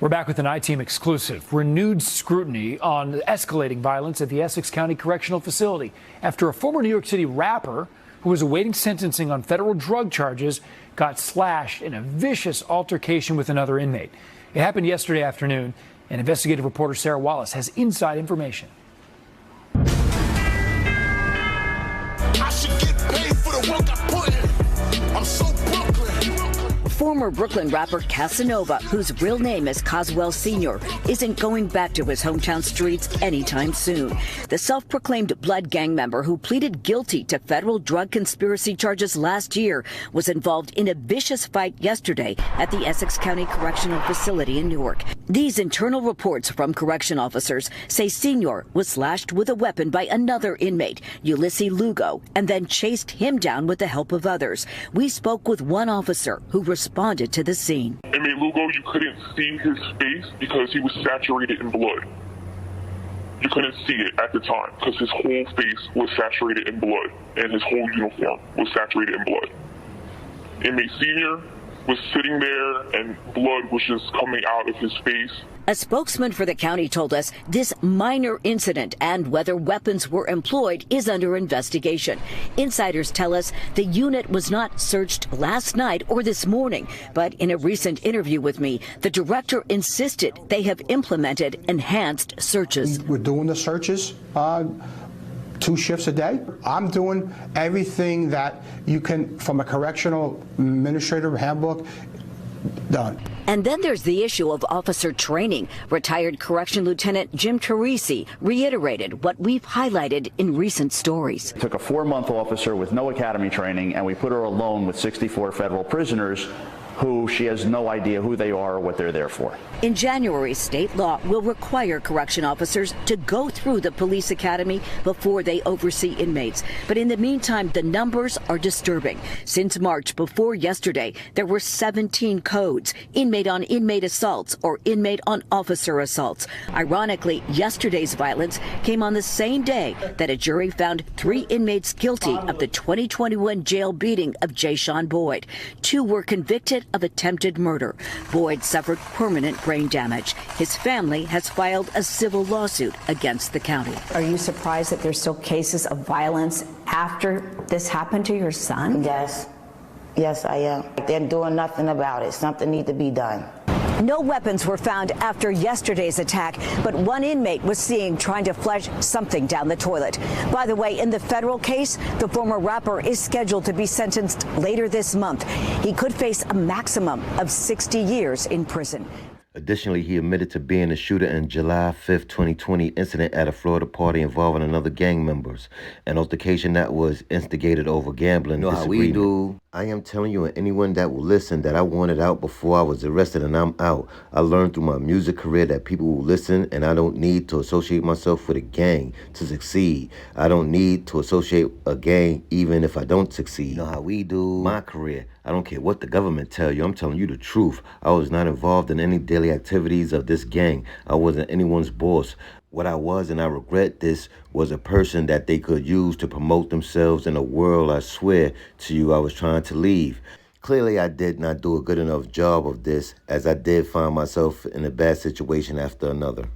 We're back with an I-Team exclusive. Renewed scrutiny on the escalating violence at the Essex County Correctional Facility after a former New York City rapper who was awaiting sentencing on federal drug charges got slashed in a vicious altercation with another inmate. It happened yesterday afternoon, and investigative reporter Sarah Wallace has inside information. I should get paid for the work I put in. I'm so Brooklyn. Former Brooklyn rapper Casanova, whose real name is Coswell Sr., isn't going back to his hometown streets anytime soon. The self-proclaimed blood gang member who pleaded guilty to federal drug conspiracy charges last year was involved in a vicious fight yesterday at the Essex County Correctional Facility in Newark. These internal reports from correction officers say Sr. was slashed with a weapon by another inmate, Ulysses Lugo, and then chased him down with the help of others. We spoke with one officer who responded to the scene. Inmate Lugo, you couldn't see his face because he was saturated in blood. You couldn't see it at the time because his whole face was saturated in blood and his whole uniform was saturated in blood. Inmate Senior was sitting there and blood was just coming out of his face. A spokesman for the county told us this minor incident and whether weapons were employed is under investigation. Insiders tell us the unit was not searched last night or this morning, but in a recent interview with me, the director insisted they have implemented enhanced searches. We're doing the searches 2 shifts a day. I'm doing everything that you can from a correctional administrator handbook done. And then there's the issue of officer training. Retired Correction Lieutenant Jim Teresi reiterated what we've highlighted in recent stories. Took a 4-month officer with no academy training and we put her alone with 64 federal prisoners who she has no idea who they are or what they're there for. In January, state law will require correction officers to go through the police academy before they oversee inmates. But in the meantime, the numbers are disturbing. Since March, before yesterday, there were 17 codes, inmate-on-inmate assaults or inmate-on-officer assaults. Ironically, yesterday's violence came on the same day that a jury found 3 inmates guilty of the 2021 jail beating of Jayshawn Boyd. 2 were convicted of attempted murder. Boyd suffered permanent brain damage. His family has filed a civil lawsuit against the county. Are you surprised that there's still cases of violence after this happened to your son? Yes. Yes, I am. They're doing nothing about it. Something needs to be done. No weapons were found after yesterday's attack, but one inmate was seen trying to flush something down the toilet. By the way, in the federal case, the former rapper is scheduled to be sentenced later this month. He could face a maximum of 60 years in prison. Additionally, he admitted to being the shooter in July 5th, 2020 incident at a Florida party involving another gang members, an altercation that was instigated over gambling. You know how we do. I am telling you and anyone that will listen that I wanted out before I was arrested and I'm out. I learned through my music career that people will listen and I don't need to associate myself with a gang to succeed. I don't need to associate a gang even if I don't succeed. You know how we do. My career, I don't care what the government tell you. I'm telling you the truth. I was not involved in any daily activities of this gang. I wasn't anyone's boss. What I was, and I regret this, was a person that they could use to promote themselves in a world, I swear to you, I was trying to leave. Clearly, I did not do a good enough job of this, as I did find myself in a bad situation after another.